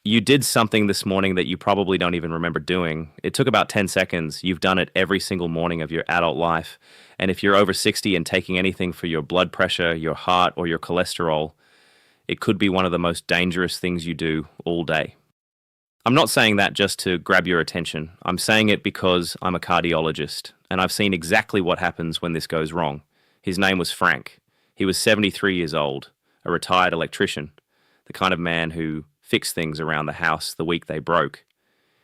You did something this morning that you probably don't even remember doing. It took about 10 seconds. You've done it every single morning of your adult life. And if you're over 60 and taking anything for your blood pressure, your heart, or your cholesterol, it could be one of the most dangerous things you do all day. I'm not saying that just to grab your attention. I'm saying it because I'm a cardiologist, and I've seen exactly what happens when this goes wrong. His name was Frank. He was 73 years old, a retired electrician, the kind of man who fixed things around the house the week they broke.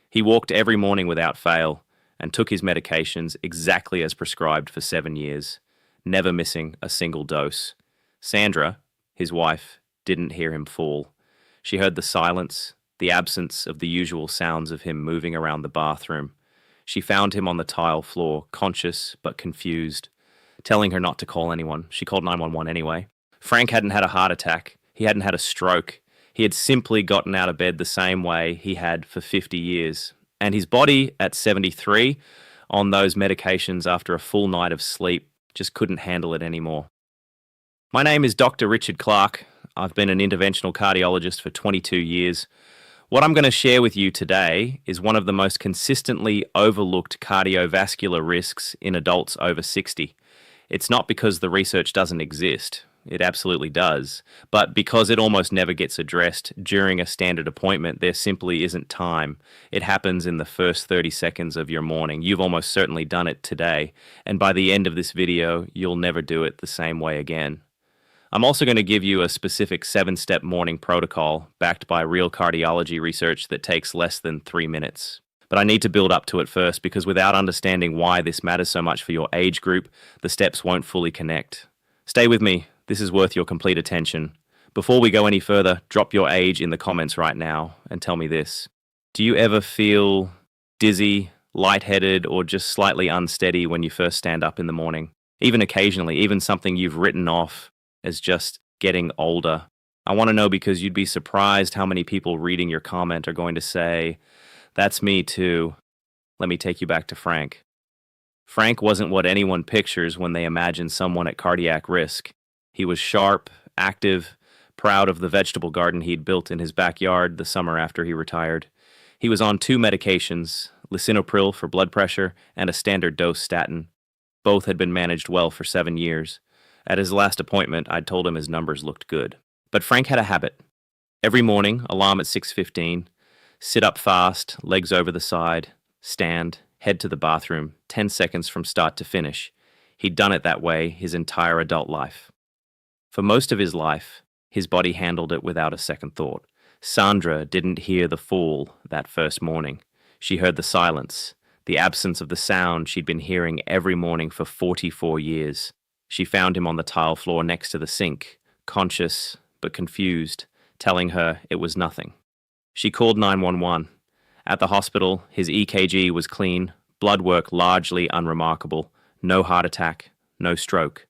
He walked every morning without fail and took his medications exactly as prescribed for 7 years, never missing a single dose. Sandra, his wife, didn't hear him fall. She heard the silence, the absence of the usual sounds of him moving around the bathroom. She found him on the tile floor, conscious but confused, telling her not to call anyone. She called 911 anyway. Frank hadn't had a heart attack. He hadn't had a stroke. He had simply gotten out of bed the same way he had for 50 years. And his body, at 73, on those medications after a full night of sleep, just couldn't handle it anymore. My name is Dr. Richard Clark. I've been an interventional cardiologist for 22 years. What I'm going to share with you today is one of the most consistently overlooked cardiovascular risks in adults over 60. It's not because the research doesn't exist. It absolutely does. But because it almost never gets addressed during a standard appointment, there simply isn't time. It happens in the first 30 seconds of your morning. You've almost certainly done it today. And by the end of this video, you'll never do it the same way again. I'm also going to give you a specific 7-step morning protocol backed by real cardiology research that takes less than 3 minutes. But I need to build up to it first because without understanding why this matters so much for your age group, the steps won't fully connect. Stay with me. This is worth your complete attention. Before we go any further, drop your age in the comments right now and tell me this. Do you ever feel dizzy, lightheaded, or just slightly unsteady when you first stand up in the morning? Even occasionally, even something you've written off as just getting older. I want to know because you'd be surprised how many people reading your comment are going to say, "That's me too." Let me take you back to Frank. Frank wasn't what anyone pictures when they imagine someone at cardiac risk. He was sharp, active, proud of the vegetable garden he'd built in his backyard the summer after he retired. He was on 2 medications, lisinopril for blood pressure and a standard dose statin. Both had been managed well for 7 years. At his last appointment, I'd told him his numbers looked good. But Frank had a habit. Every morning, alarm at 6:15, sit up fast, legs over the side, stand, head to the bathroom, 10 seconds from start to finish. He'd done it that way his entire adult life. For most of his life, his body handled it without a second thought. Sandra didn't hear the fall that first morning. She heard the silence, the absence of the sound she'd been hearing every morning for 44 years. She found him on the tile floor next to the sink, conscious but confused, telling her it was nothing. She called 911. At the hospital, his EKG was clean, blood work largely unremarkable, no heart attack, no stroke.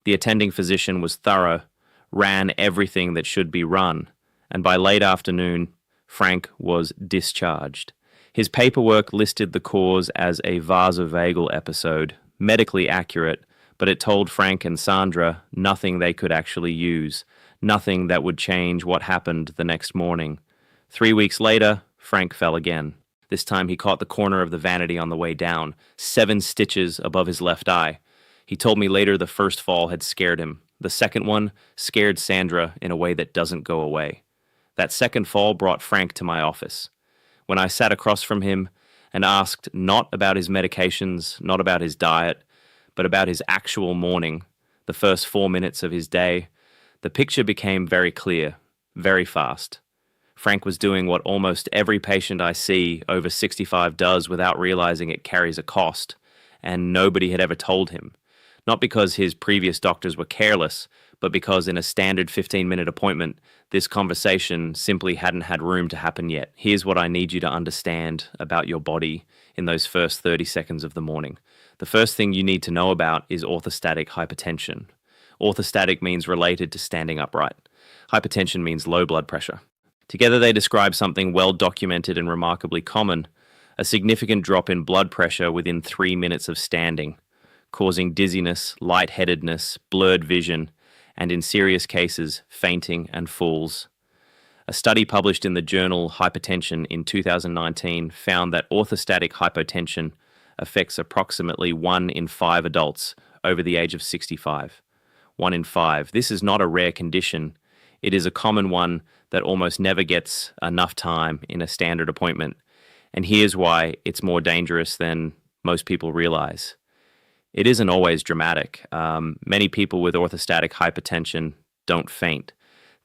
The attending physician was thorough, ran everything that should be run, and by late afternoon, Frank was discharged. His paperwork listed the cause as a vasovagal episode, medically accurate, but it told Frank and Sandra nothing they could actually use, nothing that would change what happened the next morning. 3 weeks later, Frank fell again. This time he caught the corner of the vanity on the way down, 7 stitches above his left eye. He told me later the first fall had scared him. The second one scared Sandra in a way that doesn't go away. That second fall brought Frank to my office. When I sat across from him and asked not about his medications, not about his diet, but about his actual morning, the first 4 minutes of his day, the picture became very clear, very fast. Frank was doing what almost every patient I see over 65 does without realizing it carries a cost, and nobody had ever told him. Not because his previous doctors were careless, but because in a standard 15-minute appointment, this conversation simply hadn't had room to happen yet. Here's what I need you to understand about your body in those first 30 seconds of the morning. The first thing you need to know about is orthostatic hypertension. Orthostatic means related to standing upright. Hypertension means low blood pressure. Together they describe something well documented and remarkably common, a significant drop in blood pressure within 3 minutes of standing, causing dizziness, lightheadedness, blurred vision, and in serious cases, fainting and falls. A study published in the journal Hypertension in 2019 found that orthostatic hypotension affects approximately 1 in 5 adults over the age of 65. 1 in 5. This is not a rare condition. It is a common one that almost never gets enough time in a standard appointment. And here's why it's more dangerous than most people realize. It isn't always dramatic. Many people with orthostatic hypertension don't faint.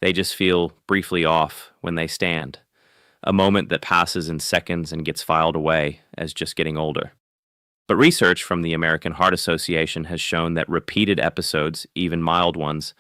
They just feel briefly off when they stand, a moment that passes in seconds and gets filed away as just getting older. But research from the American Heart Association has shown that repeated episodes, even mild ones,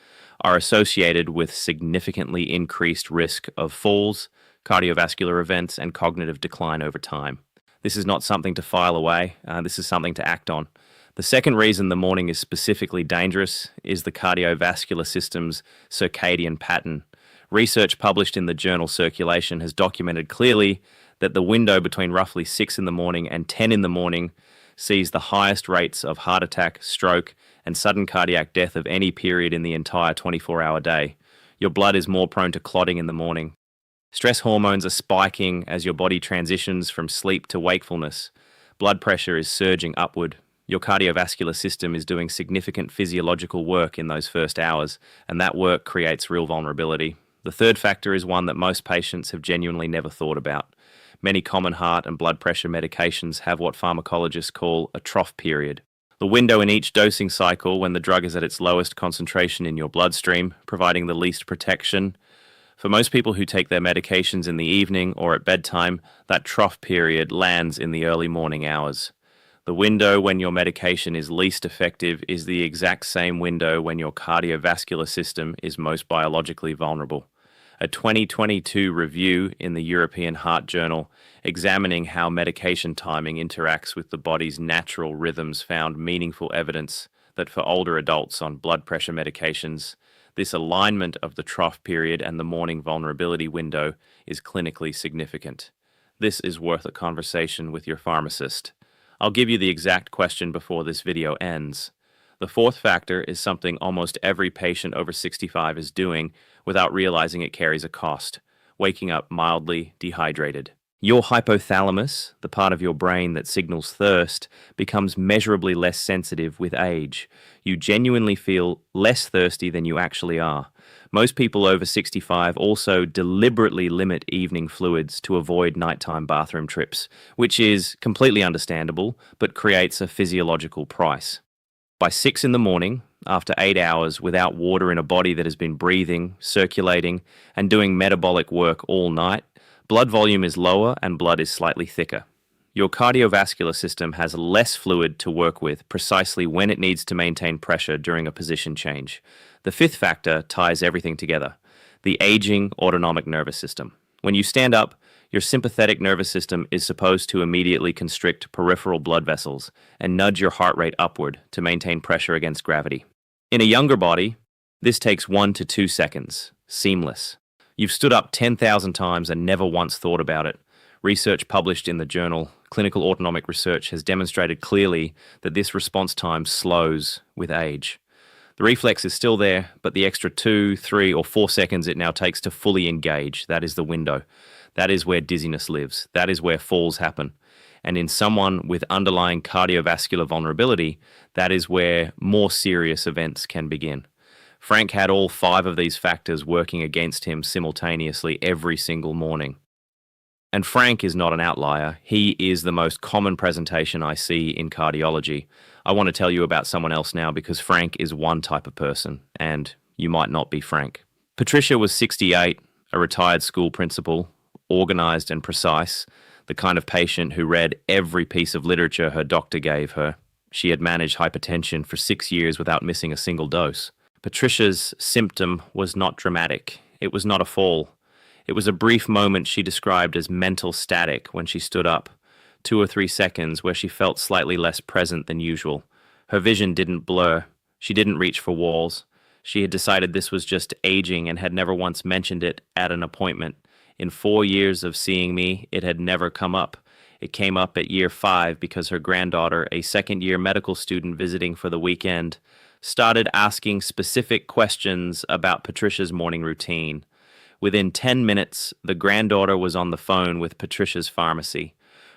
are associated with significantly increased risk of falls, cardiovascular events, and cognitive decline over time. This is not something to file away. This is something to act on. The second reason the morning is specifically dangerous is the cardiovascular system's circadian pattern. Research published in the journal Circulation has documented clearly that the window between roughly 6 in the morning and 10 in the morning sees the highest rates of heart attack, stroke, and sudden cardiac death of any period in the entire 24-hour day. Your blood is more prone to clotting in the morning. Stress hormones are spiking as your body transitions from sleep to wakefulness. Blood pressure is surging upward. Your cardiovascular system is doing significant physiological work in those first hours, and that work creates real vulnerability. The third factor is one that most patients have genuinely never thought about. Many common heart and blood pressure medications have what pharmacologists call a trough period. The window in each dosing cycle when the drug is at its lowest concentration in your bloodstream, providing the least protection. For most people who take their medications in the evening or at bedtime, that trough period lands in the early morning hours. The window when your medication is least effective is the exact same window when your cardiovascular system is most biologically vulnerable. A 2022 review in the European Heart Journal examining how medication timing interacts with the body's natural rhythms found meaningful evidence that for older adults on blood pressure medications, this alignment of the trough period and the morning vulnerability window is clinically significant. This is worth a conversation with your pharmacist. I'll give you the exact question before this video ends. The fourth factor is something almost every patient over 65 is doing without realizing it carries a cost: waking up mildly dehydrated. Your hypothalamus, the part of your brain that signals thirst, becomes measurably less sensitive with age. You genuinely feel less thirsty than you actually are. Most people over 65 also deliberately limit evening fluids to avoid nighttime bathroom trips, which is completely understandable, but creates a physiological price. By 6 in the morning, after 8 hours without water in a body that has been breathing, circulating, and doing metabolic work all night, blood volume is lower and blood is slightly thicker. Your cardiovascular system has less fluid to work with precisely when it needs to maintain pressure during a position change. The fifth factor ties everything together: the aging autonomic nervous system. When you stand up, your sympathetic nervous system is supposed to immediately constrict peripheral blood vessels and nudge your heart rate upward to maintain pressure against gravity. In a younger body, this takes 1 to 2 seconds. Seamless. You've stood up 10,000 times and never once thought about it. Research published in the journal Clinical Autonomic Research has demonstrated clearly that this response time slows with age. The reflex is still there, but the extra 2, 3, or 4 seconds it now takes to fully engage, that is the window. That is where dizziness lives. That is where falls happen. And in someone with underlying cardiovascular vulnerability, that is where more serious events can begin. Frank had all 5 of these factors working against him simultaneously every single morning. And Frank is not an outlier. He is the most common presentation I see in cardiology. I want to tell you about someone else now because Frank is one type of person, and you might not be Frank. Patricia was 68, a retired school principal, organized and precise, the kind of patient who read every piece of literature her doctor gave her. She had managed hypertension for 6 years without missing a single dose. Patricia's symptom was not dramatic. It was not a fall. It was a brief moment she described as mental static when she stood up, 2 or 3 seconds where she felt slightly less present than usual. Her vision didn't blur. She didn't reach for walls. She had decided this was just aging and had never once mentioned it at an appointment. In 4 years of seeing me, it had never come up. It came up at year 5 because her granddaughter, a second-year medical student visiting for the weekend, started asking specific questions about Patricia's morning routine. Within 10 minutes, the granddaughter was on the phone with Patricia's pharmacy.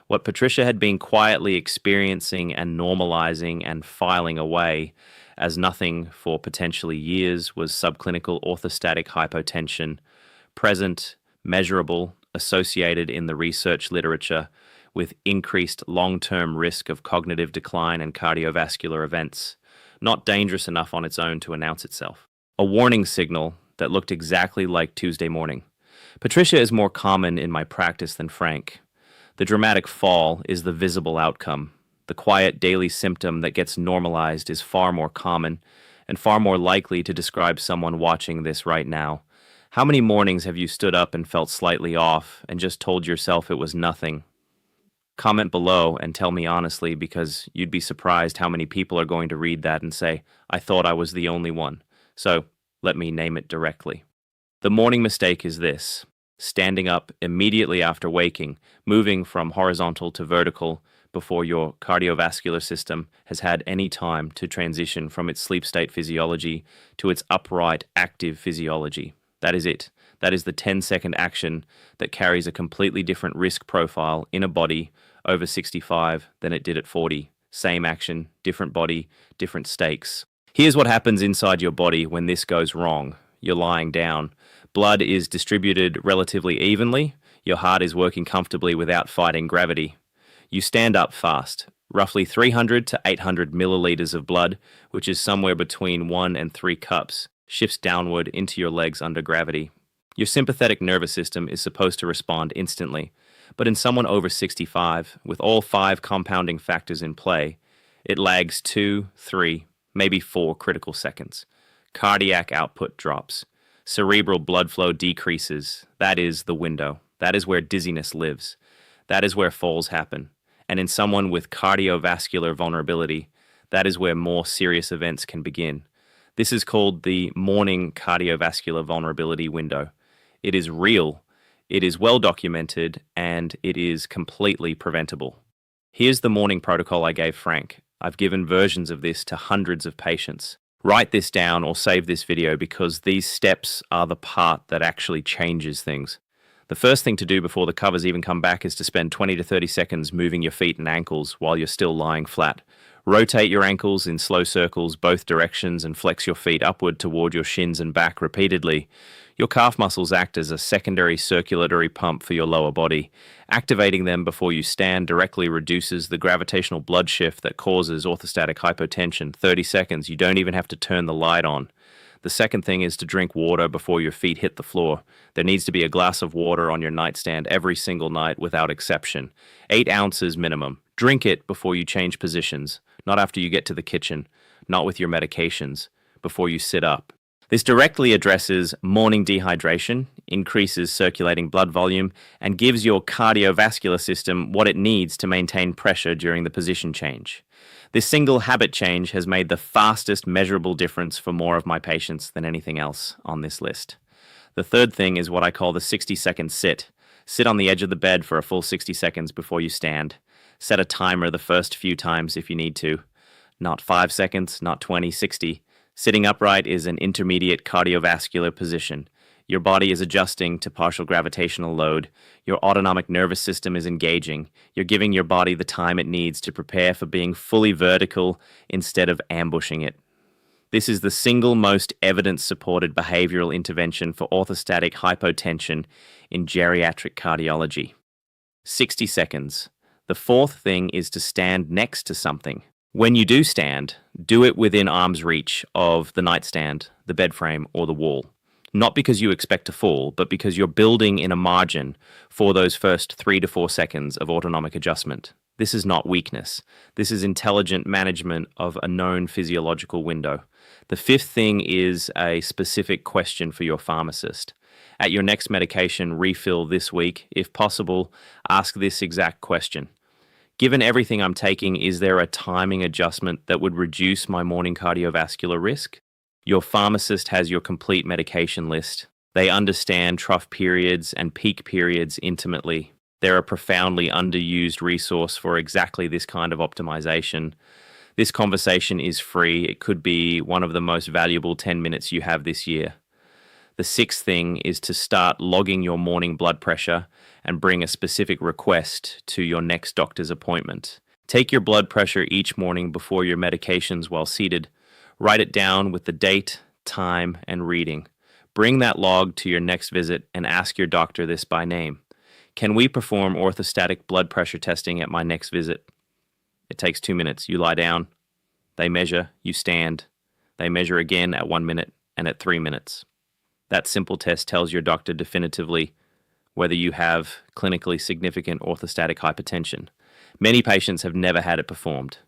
What Patricia had been quietly experiencing and normalizing and filing away as nothing for potentially years was subclinical orthostatic hypotension, present, measurable, associated in the research literature with increased long-term risk of cognitive decline and cardiovascular events, not dangerous enough on its own to announce itself. A warning signal that looked exactly like Tuesday morning. Patricia is more common in my practice than Frank. The dramatic fall is the visible outcome. The quiet daily symptom that gets normalized is far more common and far more likely to describe someone watching this right now. How many mornings have you stood up and felt slightly off and just told yourself it was nothing? Comment below and tell me honestly, because you'd be surprised how many people are going to read that and say, I thought I was the only one. So let me name it directly. The morning mistake is this: standing up immediately after waking, moving from horizontal to vertical before your cardiovascular system has had any time to transition from its sleep state physiology to its upright active physiology. That is it. That is the 10-second action that carries a completely different risk profile in a body over 65 than it did at 40. Same action, different body, different stakes. Here's what happens inside your body when this goes wrong. You're lying down. Blood is distributed relatively evenly. Your heart is working comfortably without fighting gravity. You stand up fast. Roughly 300 to 800 milliliters of blood, which is somewhere between 1 and 3 cups, shifts downward into your legs under gravity. Your sympathetic nervous system is supposed to respond instantly, but in someone over 65, with all 5 compounding factors in play, it lags 2, 3, maybe 4 critical seconds. Cardiac output drops. Cerebral blood flow decreases. That is the window. That is where dizziness lives. That is where falls happen. And in someone with cardiovascular vulnerability, that is where more serious events can begin. This is called the morning cardiovascular vulnerability window. It is real, it is well documented, and it is completely preventable. Here's the morning protocol I gave Frank. I've given versions of this to hundreds of patients. Write this down or save this video because these steps are the part that actually changes things. The first thing to do before the covers even come back is to spend 20 to 30 seconds moving your feet and ankles while you're still lying flat. Rotate your ankles in slow circles both directions and flex your feet upward toward your shins and back repeatedly. Your calf muscles act as a secondary circulatory pump for your lower body. Activating them before you stand directly reduces the gravitational blood shift that causes orthostatic hypotension. 30 seconds, you don't even have to turn the light on. The second thing is to drink water before your feet hit the floor. There needs to be a glass of water on your nightstand every single night without exception. 8 ounces minimum. Drink it before you change positions, not after you get to the kitchen, not with your medications, before you sit up. This directly addresses morning dehydration, increases circulating blood volume, and gives your cardiovascular system what it needs to maintain pressure during the position change. This single habit change has made the fastest measurable difference for more of my patients than anything else on this list. The third thing is what I call the 60-second sit. Sit on the edge of the bed for a full 60 seconds before you stand. Set a timer the first few times if you need to. Not 5 seconds, not 20, 60. Sitting upright is an intermediate cardiovascular position. Your body is adjusting to partial gravitational load. Your autonomic nervous system is engaging. You're giving your body the time it needs to prepare for being fully vertical instead of ambushing it. This is the single most evidence-supported behavioral intervention for orthostatic hypotension in geriatric cardiology. 60 seconds. The fourth thing is to stand next to something. When you do stand, do it within arm's reach of the nightstand, the bed frame, or the wall. Not because you expect to fall, but because you're building in a margin for those first 3 to 4 seconds of autonomic adjustment. This is not weakness. This is intelligent management of a known physiological window. The fifth thing is a specific question for your pharmacist. At your next medication refill this week, if possible, ask this exact question. Given everything I'm taking, is there a timing adjustment that would reduce my morning cardiovascular risk? Your pharmacist has your complete medication list. They understand trough periods and peak periods intimately. They're a profoundly underused resource for exactly this kind of optimization. This conversation is free. It could be one of the most valuable 10 minutes you have this year. The sixth thing is to start logging your morning blood pressure and bring a specific request to your next doctor's appointment. Take your blood pressure each morning before your medications while seated. Write it down with the date, time, and reading. Bring that log to your next visit and ask your doctor this by name. Can we perform orthostatic blood pressure testing at my next visit? It takes 2 minutes. You lie down, they measure, you stand, they measure again at 1 minute and at 3 minutes. That simple test tells your doctor definitively whether you have clinically significant orthostatic hypertension. Many patients have never had it performed.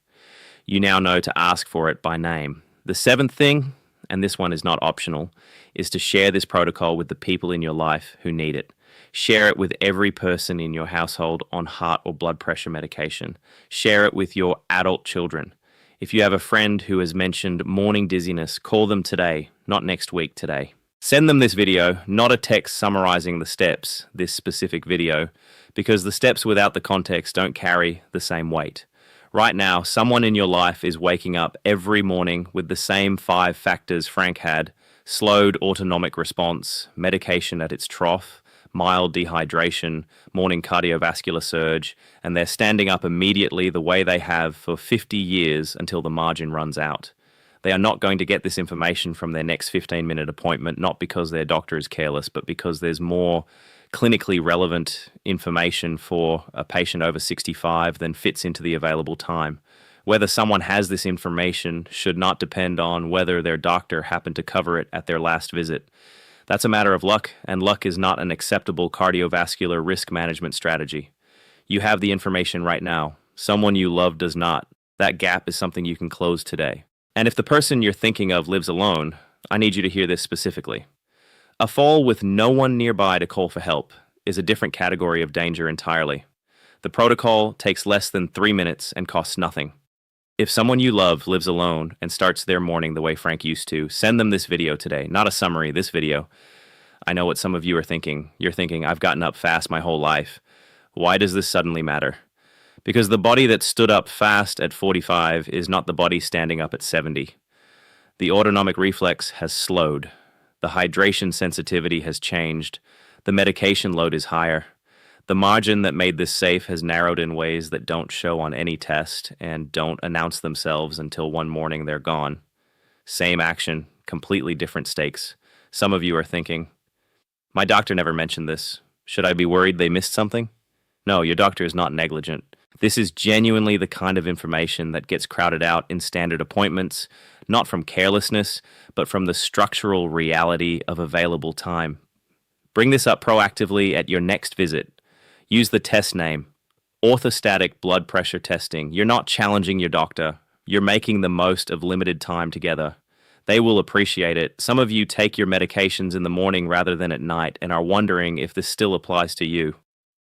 You now know to ask for it by name. The seventh thing, and this one is not optional, is to share this protocol with the people in your life who need it. Share it with every person in your household on heart or blood pressure medication. Share it with your adult children. If you have a friend who has mentioned morning dizziness, call them today, not next week, today. Send them this video, not a text summarizing the steps, this specific video, because the steps without the context don't carry the same weight. Right now, someone in your life is waking up every morning with the same 5 factors Frank had: slowed autonomic response, medication at its trough, mild dehydration, morning cardiovascular surge, and they're standing up immediately the way they have for 50 years until the margin runs out. They are not going to get this information from their next 15-minute appointment, not because their doctor is careless, but because there's more clinically relevant information for a patient over 65 than fits into the available time. Whether someone has this information should not depend on whether their doctor happened to cover it at their last visit. That's a matter of luck, and luck is not an acceptable cardiovascular risk management strategy. You have the information right now. Someone you love does not. That gap is something you can close today. And if the person you're thinking of lives alone, I need you to hear this specifically. A fall with no one nearby to call for help is a different category of danger entirely. The protocol takes less than 3 minutes and costs nothing. If someone you love lives alone and starts their morning the way Frank used to, send them this video today. Not a summary, this video. I know what some of you are thinking. You're thinking, I've gotten up fast my whole life. Why does this suddenly matter? Because the body that stood up fast at 45 is not the body standing up at 70. The autonomic reflex has slowed. The hydration sensitivity has changed. The medication load is higher. The margin that made this safe has narrowed in ways that don't show on any test and don't announce themselves until one morning they're gone. Same action, completely different stakes. Some of you are thinking, my doctor never mentioned this. Should I be worried they missed something? No, your doctor is not negligent. This is genuinely the kind of information that gets crowded out in standard appointments, not from carelessness, but from the structural reality of available time. Bring this up proactively at your next visit. Use the test name, orthostatic blood pressure testing. You're not challenging your doctor. You're making the most of limited time together. They will appreciate it. Some of you take your medications in the morning rather than at night and are wondering if this still applies to you.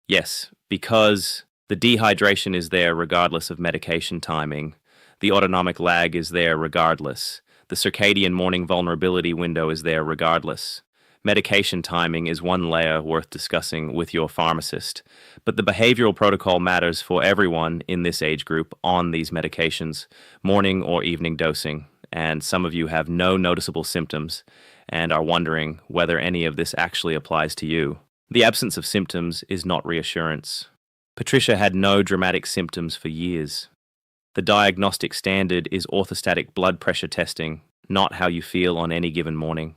Yes, because the dehydration is there regardless of medication timing. The autonomic lag is there regardless. The circadian morning vulnerability window is there regardless. Medication timing is one layer worth discussing with your pharmacist, but the behavioral protocol matters for everyone in this age group on these medications, morning or evening dosing, and some of you have no noticeable symptoms and are wondering whether any of this actually applies to you. The absence of symptoms is not reassurance. Patricia had no dramatic symptoms for years. The diagnostic standard is orthostatic blood pressure testing, not how you feel on any given morning.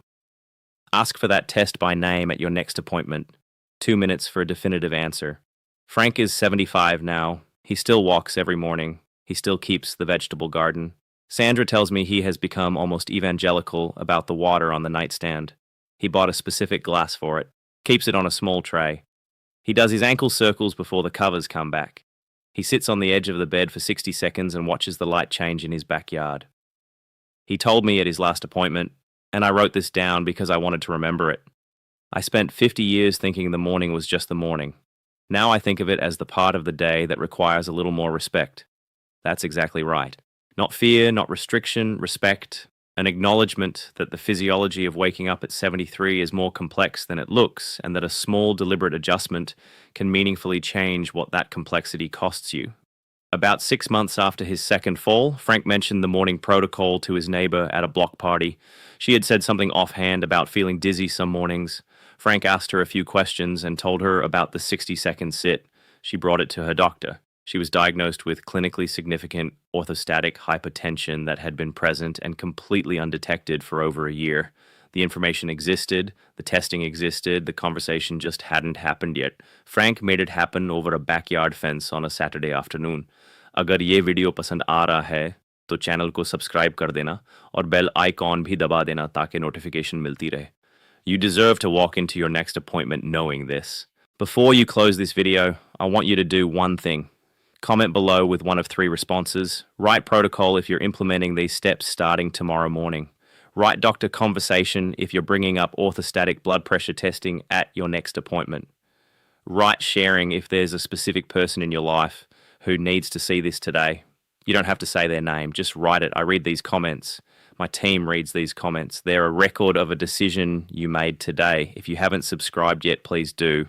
Ask for that test by name at your next appointment. 2 minutes for a definitive answer. Frank is 75 now. He still walks every morning. He still keeps the vegetable garden. Sandra tells me he has become almost evangelical about the water on the nightstand. He bought a specific glass for it, keeps it on a small tray. He does his ankle circles before the covers come back. He sits on the edge of the bed for 60 seconds and watches the light change in his backyard. He told me at his last appointment, and I wrote this down because I wanted to remember it. I spent 50 years thinking the morning was just the morning. Now I think of it as the part of the day that requires a little more respect. That's exactly right. Not fear, not restriction, respect. An acknowledgement that the physiology of waking up at 73 is more complex than it looks, and that a small, deliberate adjustment can meaningfully change what that complexity costs you. About 6 months after his second fall, Frank mentioned the morning protocol to his neighbor at a block party. She had said something offhand about feeling dizzy some mornings. Frank asked her a few questions and told her about the 60-second sit. She brought it to her doctor. She was diagnosed with clinically significant orthostatic hypotension that had been present and completely undetected for over a year. The information existed, the testing existed, the conversation just hadn't happened yet. Frank made it happen over a backyard fence on a Saturday afternoon. अगर ये video पसंद आ रहा है तो channel को subscribe कर देना और बेल आइकॉन भी दबा देना ताकि नोटिफिकेशन मिलती रहे. You deserve to walk into your next appointment knowing this. Before you close this video, I want you to do one thing. Comment below with one of 3 responses. Write protocol if you're implementing these steps starting tomorrow morning. Write doctor conversation if you're bringing up orthostatic blood pressure testing at your next appointment. Write sharing if there's a specific person in your life who needs to see this today. You don't have to say their name, just write it. I read these comments. My team reads these comments. They're a record of a decision you made today. If you haven't subscribed yet, please do.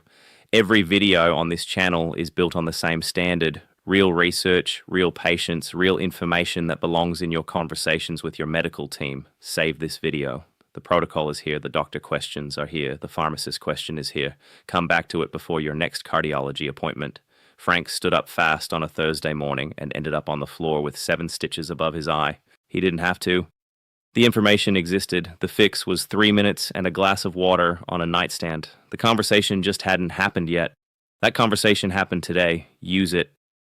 Every video on this channel is built on the same standard. Real research, real patients, real information that belongs in your conversations with your medical team. Save this video. The protocol is here, the doctor questions are here, the pharmacist question is here. Come back to it before your next cardiology appointment. Frank stood up fast on a Thursday morning and ended up on the floor with 7 stitches above his eye. He didn't have to. The information existed. The fix was 3 minutes and a glass of water on a nightstand. The conversation just hadn't happened yet. That conversation happened today. Use it.